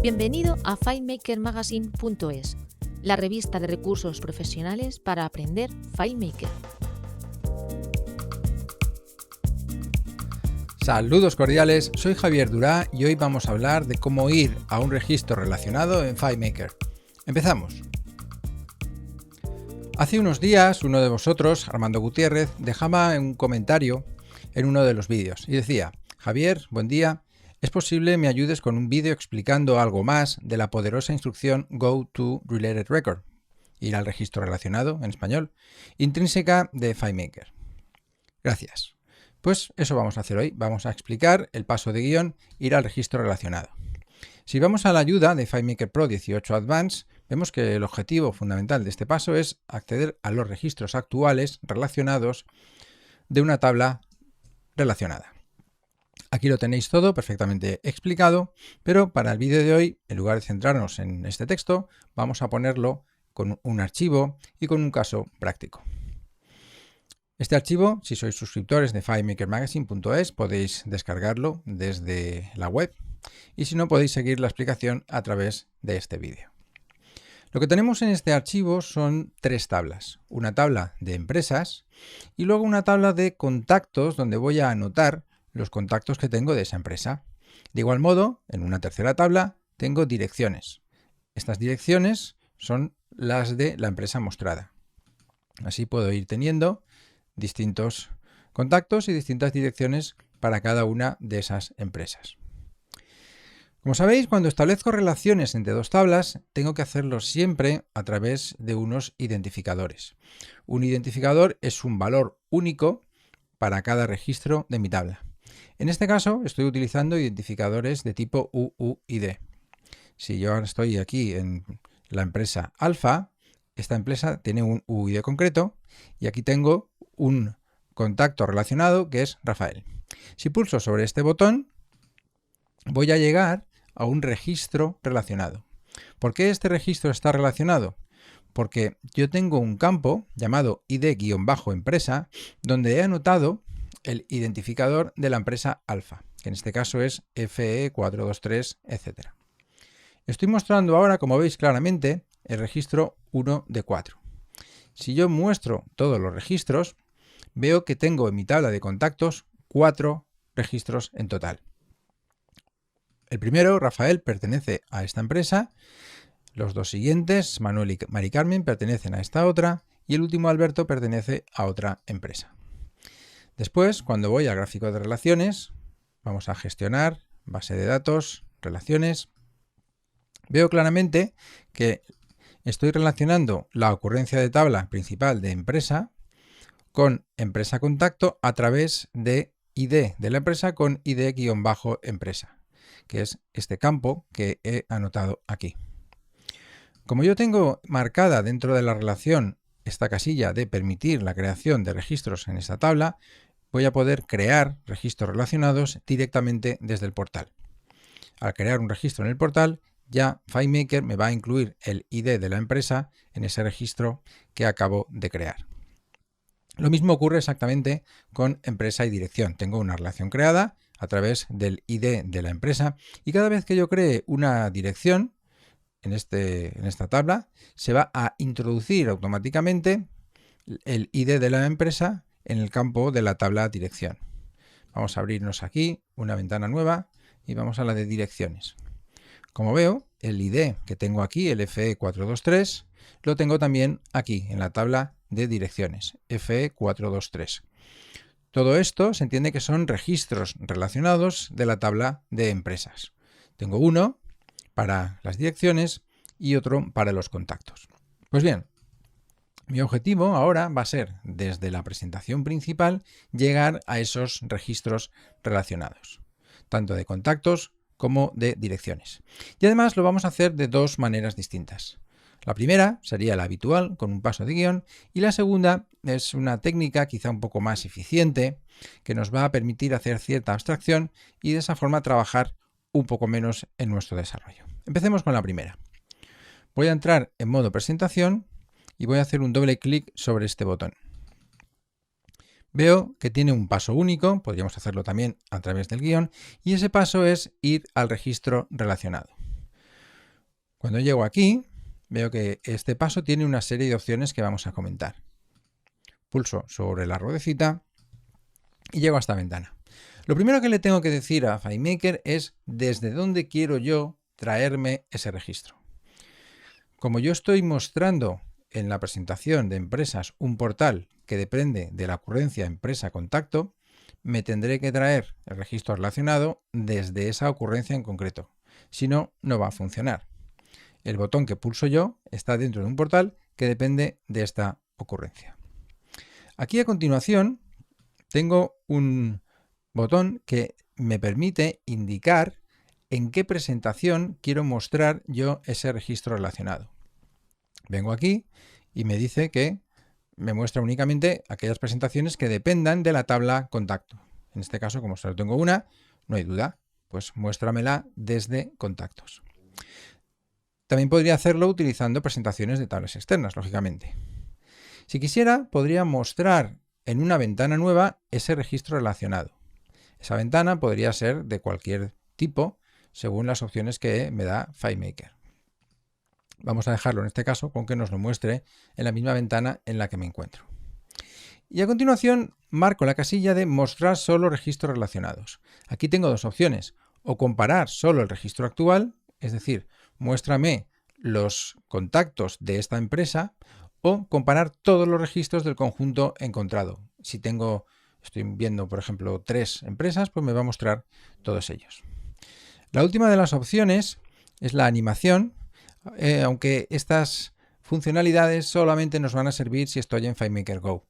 Bienvenido a FileMakerMagazine.es, la revista de recursos profesionales para aprender FileMaker. Saludos cordiales, soy Javier Durá y hoy vamos a hablar de cómo ir a un registro relacionado en FileMaker. Empezamos. Hace unos días uno de vosotros, Armando Gutiérrez, dejaba un comentario en uno de los vídeos y decía: Javier, buen día, ¿es posible me ayudes con un vídeo explicando algo más de la poderosa instrucción Go to Related Record, ir al registro relacionado en español, intrínseca de FileMaker? Gracias. Pues eso vamos a hacer hoy. Vamos a explicar el paso de guión, ir al registro relacionado. Si vamos a la ayuda de FileMaker Pro 18 Advanced, vemos que el objetivo fundamental de este paso es acceder a los registros actuales relacionados de una tabla relacionada. Aquí lo tenéis todo perfectamente explicado, pero para el vídeo de hoy, en lugar de centrarnos en este texto, vamos a ponerlo con un archivo y con un caso práctico. Este archivo, si sois suscriptores de FileMakerMagazine.es, podéis descargarlo desde la web, y si no, podéis seguir la explicación a través de este vídeo. Lo que tenemos en este archivo son tres tablas: una tabla de empresas y luego una tabla de contactos donde voy a anotar los contactos que tengo de esa empresa. De igual modo, en una tercera tabla tengo direcciones. Estas direcciones son las de la empresa mostrada. Así puedo ir teniendo distintos contactos y distintas direcciones para cada una de esas empresas. Como sabéis, cuando establezco relaciones entre dos tablas, tengo que hacerlo siempre a través de unos identificadores. Un identificador es un valor único para cada registro de mi tabla. En este caso estoy utilizando identificadores de tipo UUID. Si yo ahora estoy aquí en la empresa Alfa, esta empresa tiene un UUID concreto y aquí tengo un contacto relacionado que es Rafael. Si pulso sobre este botón, voy a llegar a un registro relacionado. ¿Por qué este registro está relacionado? Porque yo tengo un campo llamado ID-empresa donde he anotado el identificador de la empresa Alfa, que en este caso es FE423, etc. Estoy mostrando ahora, como veis claramente, el registro 1 de 4. Si yo muestro todos los registros, veo que tengo en mi tabla de contactos 4 registros en total. El primero, Rafael, pertenece a esta empresa. Los dos siguientes, Manuel y Mari Carmen, pertenecen a esta otra. Y el último, Alberto, pertenece a otra empresa. Después, cuando voy al gráfico de relaciones, vamos a gestionar, base de datos, relaciones. Veo claramente que estoy relacionando la ocurrencia de tabla principal de empresa con empresa contacto a través de ID de la empresa con ID-empresa, que es este campo que he anotado aquí. Como yo tengo marcada dentro de la relación esta casilla de permitir la creación de registros en esta tabla, voy a poder crear registros relacionados directamente desde el portal. Al crear un registro en el portal, ya FileMaker me va a incluir el ID de la empresa en ese registro que acabo de crear. Lo mismo ocurre exactamente con empresa y dirección. Tengo una relación creada a través del ID de la empresa y cada vez que yo cree una dirección en esta tabla, se va a introducir automáticamente el ID de la empresa en el campo de la tabla dirección. Vamos a abrirnos aquí una ventana nueva y vamos a la de direcciones. Como veo, el ID que tengo aquí, el FE423, lo tengo también aquí en la tabla de direcciones, FE423. Todo esto se entiende que son registros relacionados de la tabla de empresas. Tengo uno para las direcciones y otro para los contactos. Pues bien, mi objetivo ahora va a ser, desde la presentación principal, llegar a esos registros relacionados, tanto de contactos como de direcciones. Y además lo vamos a hacer de dos maneras distintas. La primera sería la habitual, con un paso de guión, y la segunda es una técnica quizá un poco más eficiente, que nos va a permitir hacer cierta abstracción y de esa forma trabajar un poco menos en nuestro desarrollo. Empecemos con la primera. Voy a entrar en modo presentación y voy a hacer un doble clic sobre este botón. Veo que tiene un paso único, podríamos hacerlo también a través del guión, y ese paso es ir al registro relacionado. Cuando llego aquí, veo que este paso tiene una serie de opciones que vamos a comentar. Pulso sobre la ruedecita y llego a esta ventana. Lo primero que le tengo que decir a FileMaker es desde dónde quiero yo traerme ese registro. Como yo estoy mostrando en la presentación de empresas un portal que depende de la ocurrencia empresa contacto, me tendré que traer el registro relacionado desde esa ocurrencia en concreto. Si no, no va a funcionar. El botón que pulso yo está dentro de un portal que depende de esta ocurrencia. Aquí a continuación tengo un botón que me permite indicar en qué presentación quiero mostrar yo ese registro relacionado. Vengo aquí y me dice que me muestra únicamente aquellas presentaciones que dependan de la tabla contacto. En este caso, como solo tengo una, no hay duda, pues muéstramela desde contactos. También podría hacerlo utilizando presentaciones de tablas externas, lógicamente. Si quisiera, podría mostrar en una ventana nueva ese registro relacionado. Esa ventana podría ser de cualquier tipo, según las opciones que me da FileMaker. Vamos a dejarlo en este caso con que nos lo muestre en la misma ventana en la que me encuentro. Y a continuación marco la casilla de mostrar solo registros relacionados. Aquí tengo dos opciones, o comparar solo el registro actual, es decir, muéstrame los contactos de esta empresa, o comparar todos los registros del conjunto encontrado. Si estoy viendo, por ejemplo, 3 empresas, pues me va a mostrar todos ellos. La última de las opciones es la animación, aunque estas funcionalidades solamente nos van a servir si estoy en FileMaker Go.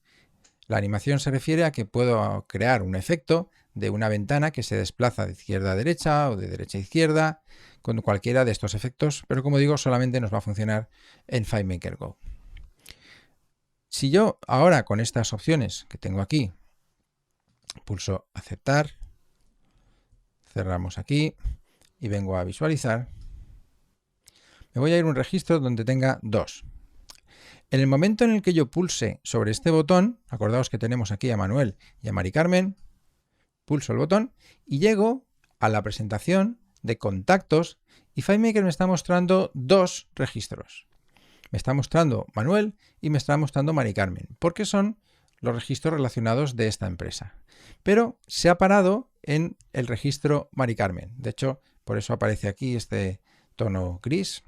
La animación se refiere a que puedo crear un efecto de una ventana que se desplaza de izquierda a derecha o de derecha a izquierda, con cualquiera de estos efectos, pero como digo, solamente nos va a funcionar en FileMaker Go. Si yo ahora con estas opciones que tengo aquí, pulso aceptar, cerramos aquí y vengo a visualizar, me voy a ir a un registro donde tenga 2. En el momento en el que yo pulse sobre este botón, acordaos que tenemos aquí a Manuel y a Mari Carmen, pulso el botón y llego a la presentación de contactos y FileMaker me está mostrando 2 registros. Me está mostrando Manuel y me está mostrando Mari Carmen, porque son los registros relacionados de esta empresa. Pero se ha parado en el registro Mari Carmen. De hecho, por eso aparece aquí este tono gris.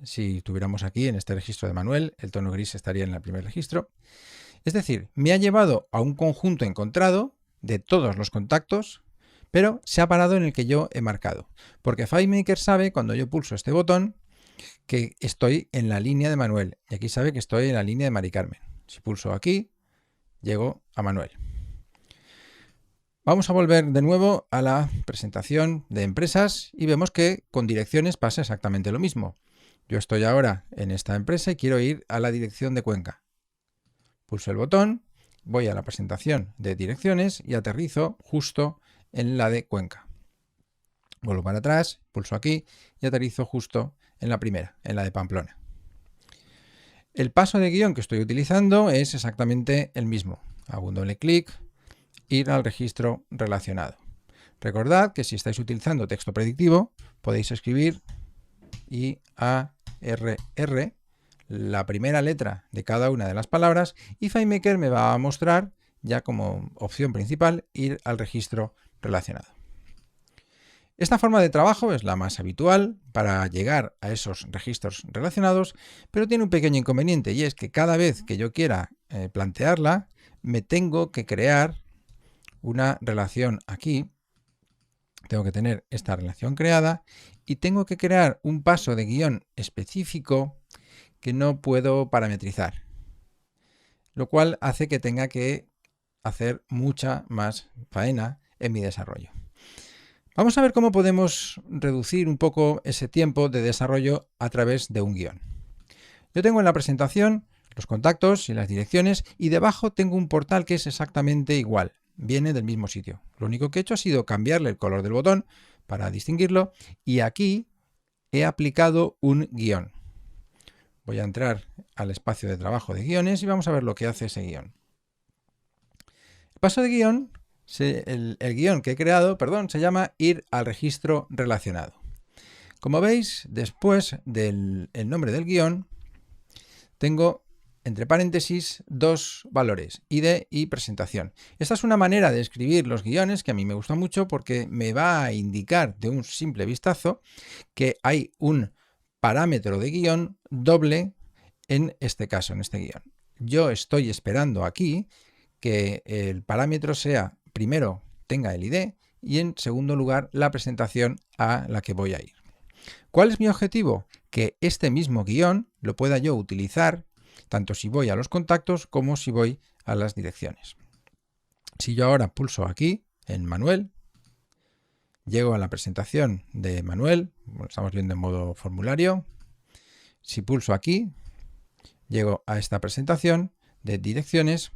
Si tuviéramos aquí en este registro de Manuel, el tono gris estaría en el primer registro. Es decir, me ha llevado a un conjunto encontrado de todos los contactos, pero se ha parado en el que yo he marcado. Porque FileMaker sabe, cuando yo pulso este botón, que estoy en la línea de Manuel. Y aquí sabe que estoy en la línea de Mari Carmen. Si pulso aquí, llego a Manuel. Vamos a volver de nuevo a la presentación de empresas y vemos que con direcciones pasa exactamente lo mismo. Yo estoy ahora en esta empresa y quiero ir a la dirección de Cuenca. Pulso el botón, voy a la presentación de direcciones y aterrizo justo en la de Cuenca. Vuelvo para atrás, pulso aquí y aterrizo justo en la primera, en la de Pamplona. El paso de guión que estoy utilizando es exactamente el mismo. Hago un doble clic, ir al registro relacionado. Recordad que si estáis utilizando texto predictivo, podéis escribir IARR, la primera letra de cada una de las palabras, y FileMaker me va a mostrar, ya como opción principal, ir al registro relacionado. Esta forma de trabajo es la más habitual para llegar a esos registros relacionados, pero tiene un pequeño inconveniente, y es que cada vez que yo quiera plantearla, me tengo que crear una relación aquí. Tengo que tener esta relación creada y tengo que crear un paso de guión específico que no puedo parametrizar, lo cual hace que tenga que hacer mucha más faena en mi desarrollo. Vamos a ver cómo podemos reducir un poco ese tiempo de desarrollo a través de un guión. Yo tengo en la presentación los contactos y las direcciones y debajo tengo un portal que es exactamente igual. Viene del mismo sitio. Lo único que he hecho ha sido cambiarle el color del botón para distinguirlo y aquí he aplicado un guión. Voy a entrar al espacio de trabajo de guiones y vamos a ver lo que hace ese guión. El paso de guión, el guión que he creado, se llama ir al registro relacionado. Como veis, después del nombre del guión, tengo entre paréntesis dos valores, ID y presentación. Esta es una manera de escribir los guiones que a mí me gusta mucho porque me va a indicar de un simple vistazo que hay un parámetro de guión doble en este caso, en este guión. Yo estoy esperando aquí que el parámetro sea, primero, tenga el ID y en segundo lugar, la presentación a la que voy a ir. ¿Cuál es mi objetivo? Que este mismo guión lo pueda yo utilizar tanto si voy a los contactos como si voy a las direcciones. Si yo ahora pulso aquí en Manuel, llego a la presentación de Manuel, lo estamos viendo en modo formulario. Si pulso aquí, llego a esta presentación de direcciones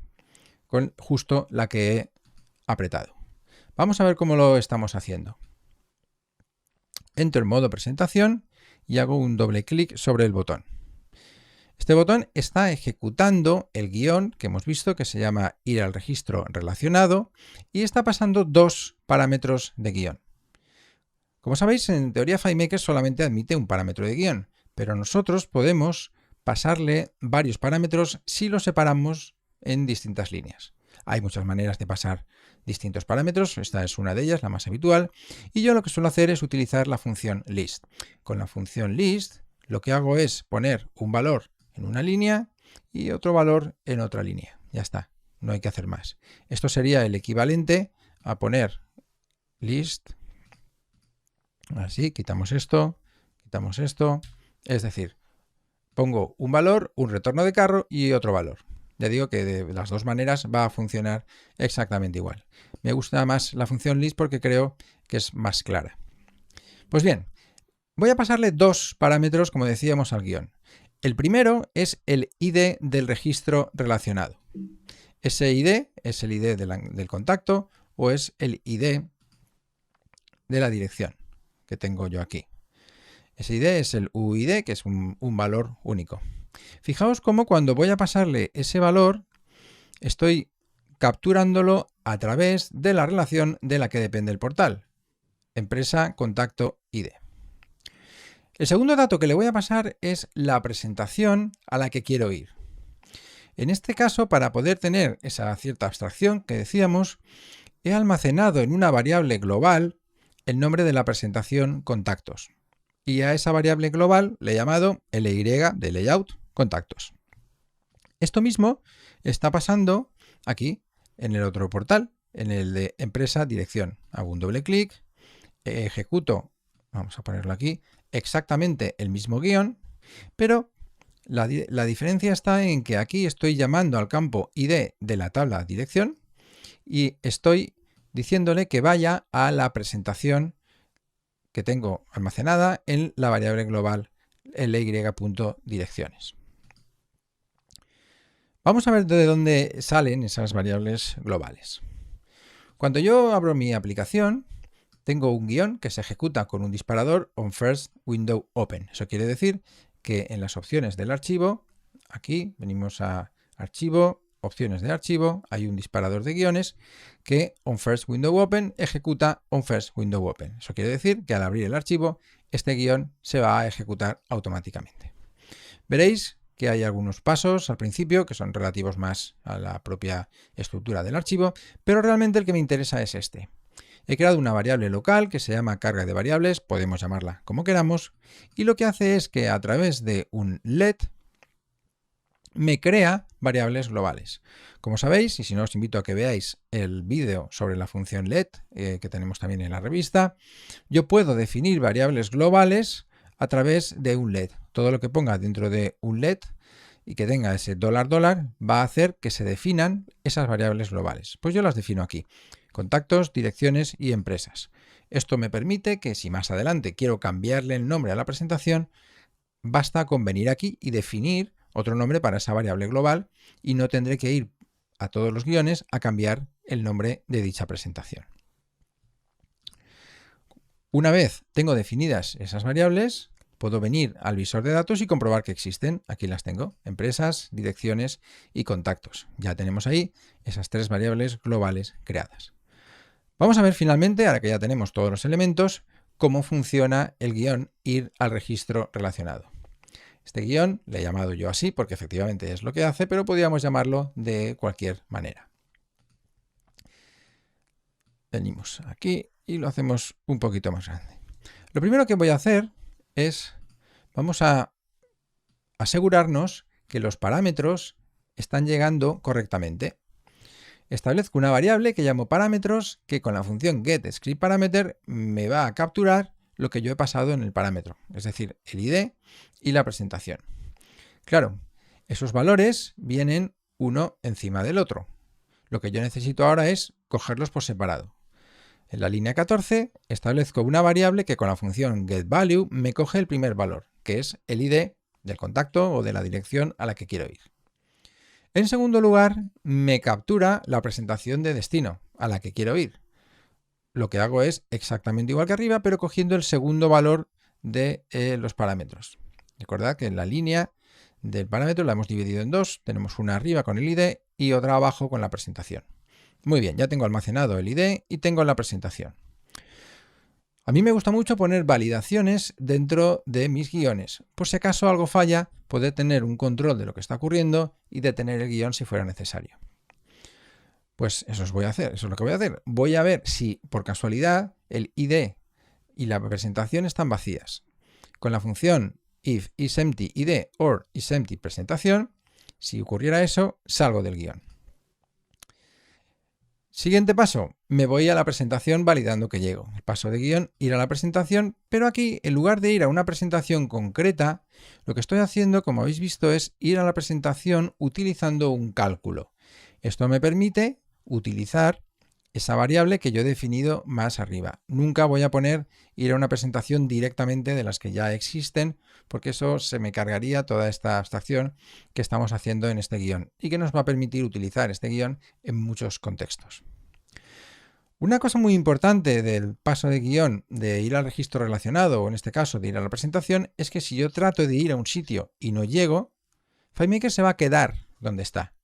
con justo la que he apretado. Vamos a ver cómo lo estamos haciendo. Entro en modo presentación y hago un doble clic sobre el botón. Este botón está ejecutando el guión que hemos visto que se llama ir al registro relacionado y está pasando dos parámetros de guión. Como sabéis, en teoría FileMaker solamente admite un parámetro de guión, pero nosotros podemos pasarle varios parámetros si los separamos en distintas líneas. Hay muchas maneras de pasar distintos parámetros, esta es una de ellas, la más habitual, y yo lo que suelo hacer es utilizar la función list. Con la función list lo que hago es poner un valor en una línea y otro valor en otra línea. Ya está, no hay que hacer más. Esto sería el equivalente a poner list, así, quitamos esto, es decir, pongo un valor, un retorno de carro y otro valor. Ya digo que de las dos maneras va a funcionar exactamente igual. Me gusta más la función list porque creo que es más clara. Pues bien, voy a pasarle dos parámetros, como decíamos, al guión. El primero es el ID del registro relacionado. Ese ID es el ID del contacto o es el ID de la dirección que tengo yo aquí. Ese ID es el UID, que es un valor único. Fijaos cómo cuando voy a pasarle ese valor, estoy capturándolo a través de la relación de la que depende el portal. Empresa, contacto, ID. El segundo dato que le voy a pasar es la presentación a la que quiero ir. En este caso, para poder tener esa cierta abstracción que decíamos, he almacenado en una variable global el nombre de la presentación contactos. Y a esa variable global le he llamado LY de layout contactos. Esto mismo está pasando aquí en el otro portal, en el de empresa dirección. Hago un doble clic, ejecuto, vamos a ponerlo aquí, exactamente el mismo guión, pero la diferencia está en que aquí estoy llamando al campo ID de la tabla dirección y estoy diciéndole que vaya a la presentación que tengo almacenada en la variable global ly.direcciones. Vamos a ver de dónde salen esas variables globales. Cuando yo abro mi aplicación, tengo un guión que se ejecuta con un disparador onFirstWindowOpen. Eso quiere decir que en las opciones del archivo, aquí venimos a archivo, opciones de archivo, hay un disparador de guiones que onFirstWindowOpen ejecuta onFirstWindowOpen. Eso quiere decir que al abrir el archivo, este guión se va a ejecutar automáticamente. Veréis que hay algunos pasos al principio que son relativos más a la propia estructura del archivo, pero realmente el que me interesa es este. He creado una variable local que se llama carga de variables, podemos llamarla como queramos, y lo que hace es que a través de un let me crea variables globales. Como sabéis, y si no os invito a que veáis el vídeo sobre la función let que tenemos también en la revista, yo puedo definir variables globales a través de un let. Todo lo que ponga dentro de un let y que tenga ese $$ va a hacer que se definan esas variables globales. Pues yo las defino aquí. Contactos, direcciones y empresas. Esto me permite que si más adelante quiero cambiarle el nombre a la presentación, basta con venir aquí y definir otro nombre para esa variable global y no tendré que ir a todos los guiones a cambiar el nombre de dicha presentación. Una vez tengo definidas esas variables, puedo venir al visor de datos y comprobar que existen. Aquí las tengo, empresas, direcciones y contactos. Ya tenemos ahí esas tres variables globales creadas. Vamos a ver finalmente, ahora que ya tenemos todos los elementos, cómo funciona el guión ir al registro relacionado. Este guión le he llamado yo así porque efectivamente es lo que hace, pero podríamos llamarlo de cualquier manera. Venimos aquí y lo hacemos un poquito más grande. Lo primero que voy a hacer es, vamos a asegurarnos que los parámetros están llegando correctamente. Establezco una variable que llamo parámetros que con la función getScriptParameter me va a capturar lo que yo he pasado en el parámetro, es decir, el ID y la presentación. Claro, esos valores vienen uno encima del otro. Lo que yo necesito ahora es cogerlos por separado. En la línea 14 establezco una variable que con la función getValue me coge el primer valor, que es el ID del contacto o de la dirección a la que quiero ir. En segundo lugar, me captura la presentación de destino a la que quiero ir. Lo que hago es exactamente igual que arriba, pero cogiendo el segundo valor de los parámetros. Recordad que en la línea del parámetro la hemos dividido en dos. Tenemos una arriba con el ID y otra abajo con la presentación. Muy bien, ya tengo almacenado el ID y tengo la presentación. A mí me gusta mucho poner validaciones dentro de mis guiones. Por si acaso algo falla, poder tener un control de lo que está ocurriendo y detener el guión si fuera necesario. Pues eso es lo que voy a hacer. Voy a ver si por casualidad el ID y la presentación están vacías. Con la función if isEmpty ID or isEmpty presentación, si ocurriera eso, salgo del guión. Siguiente paso, me voy a la presentación validando que llego. El paso de guión, ir a la presentación, pero aquí, en lugar de ir a una presentación concreta, lo que estoy haciendo, como habéis visto, es ir a la presentación utilizando un cálculo. Esto me permite utilizar esa variable que yo he definido más arriba. Nunca voy a poner ir a una presentación directamente de las que ya existen, porque eso se me cargaría toda esta abstracción que estamos haciendo en este guión y que nos va a permitir utilizar este guión en muchos contextos. Una cosa muy importante del paso de guión de ir al registro relacionado, o en este caso de ir a la presentación, es que si yo trato de ir a un sitio y no llego, FileMaker se va a quedar donde está.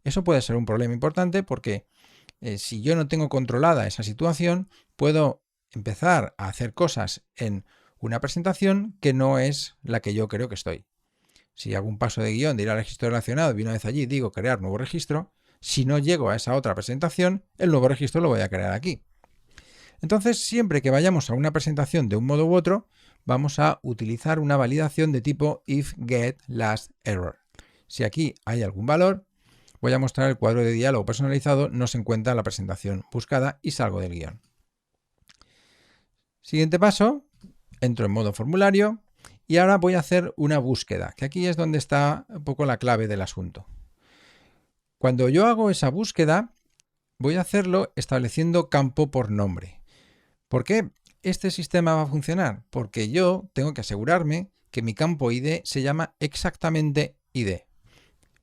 Eso puede ser un problema importante porque si yo no tengo controlada esa situación, puedo empezar a hacer cosas en una presentación que no es la que yo creo que estoy. Si hago un paso de guión de ir al registro relacionado y una vez allí digo crear nuevo registro, si no llego a esa otra presentación, el nuevo registro lo voy a crear aquí. Entonces, siempre que vayamos a una presentación de un modo u otro, vamos a utilizar una validación de tipo ifGetLastError. Si aquí hay algún valor, voy a mostrar el cuadro de diálogo personalizado, no se encuentra la presentación buscada y salgo del guión. Siguiente paso, entro en modo formulario y ahora voy a hacer una búsqueda, que aquí es donde está un poco la clave del asunto. Cuando yo hago esa búsqueda, voy a hacerlo estableciendo campo por nombre. ¿Por qué este sistema va a funcionar? Porque yo tengo que asegurarme que mi campo ID se llama exactamente ID.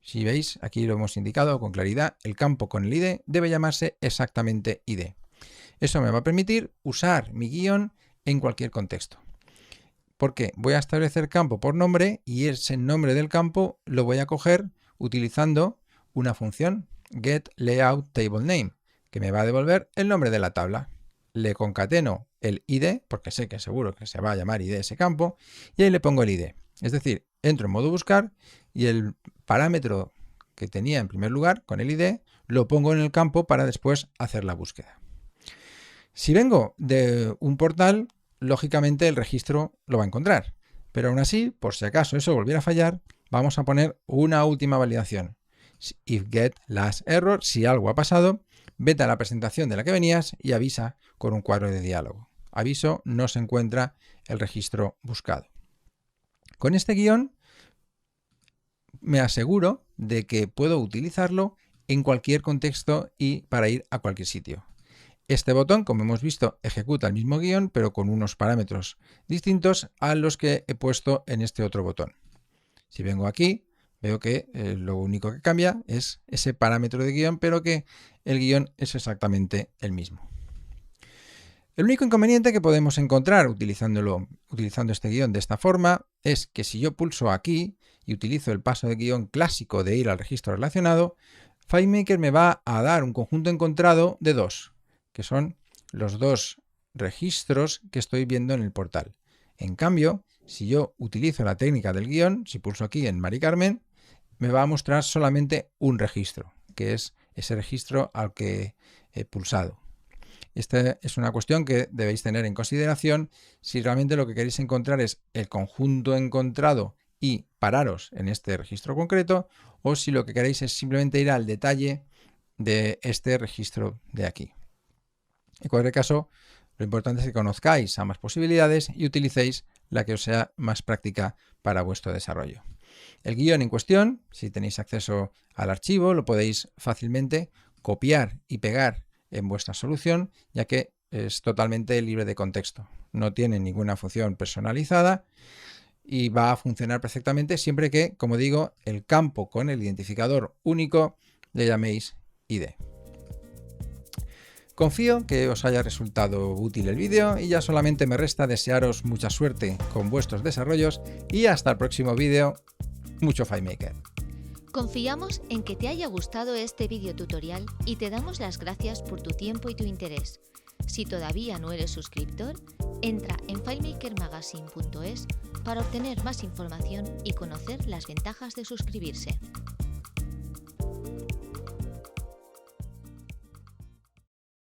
Si veis, aquí lo hemos indicado con claridad, el campo con el ID debe llamarse exactamente ID. Eso me va a permitir usar mi guión en cualquier contexto. Porque voy a establecer campo por nombre y ese nombre del campo lo voy a coger utilizando una función getLayoutTableName que me va a devolver el nombre de la tabla. Le concateno el ID, porque sé que seguro que se va a llamar ID ese campo, y ahí le pongo el ID. Es decir, entro en modo buscar y el parámetro que tenía en primer lugar con el ID lo pongo en el campo para después hacer la búsqueda. Si vengo de un portal, lógicamente el registro lo va a encontrar, pero aún así, por si acaso eso volviera a fallar, vamos a poner una última validación. ifGetLastError, si algo ha pasado, vete a la presentación de la que venías y avisa con un cuadro de diálogo. Aviso, no se encuentra el registro buscado. Con este guión me aseguro de que puedo utilizarlo en cualquier contexto y para ir a cualquier sitio. Este botón, como hemos visto, ejecuta el mismo guión, pero con unos parámetros distintos a los que he puesto en este otro botón. Si vengo aquí, veo que lo único que cambia es ese parámetro de guión, pero que el guión es exactamente el mismo. El único inconveniente que podemos encontrar utilizando este guión de esta forma es que si yo pulso aquí y utilizo el paso de guión clásico de ir al registro relacionado, FileMaker me va a dar un conjunto encontrado de dos, que son los dos registros que estoy viendo en el portal. En cambio, si yo utilizo la técnica del guión, si pulso aquí en Mari Carmen, me va a mostrar solamente un registro, que es ese registro al que he pulsado. Esta es una cuestión que debéis tener en consideración si realmente lo que queréis encontrar es el conjunto encontrado y pararos en este registro concreto, o si lo que queréis es simplemente ir al detalle de este registro de aquí. En cualquier caso, lo importante es que conozcáis ambas posibilidades y utilicéis la que os sea más práctica para vuestro desarrollo. El guión en cuestión, si tenéis acceso al archivo, lo podéis fácilmente copiar y pegar en vuestra solución, ya que es totalmente libre de contexto. No tiene ninguna función personalizada y va a funcionar perfectamente siempre que, como digo, el campo con el identificador único le llaméis ID. Confío que os haya resultado útil el vídeo y ya solamente me resta desearos mucha suerte con vuestros desarrollos y hasta el próximo vídeo. Mucho FileMaker. Confiamos en que te haya gustado este vídeo tutorial y te damos las gracias por tu tiempo y tu interés. Si todavía no eres suscriptor, entra en filemakermagazine.es para obtener más información y conocer las ventajas de suscribirse.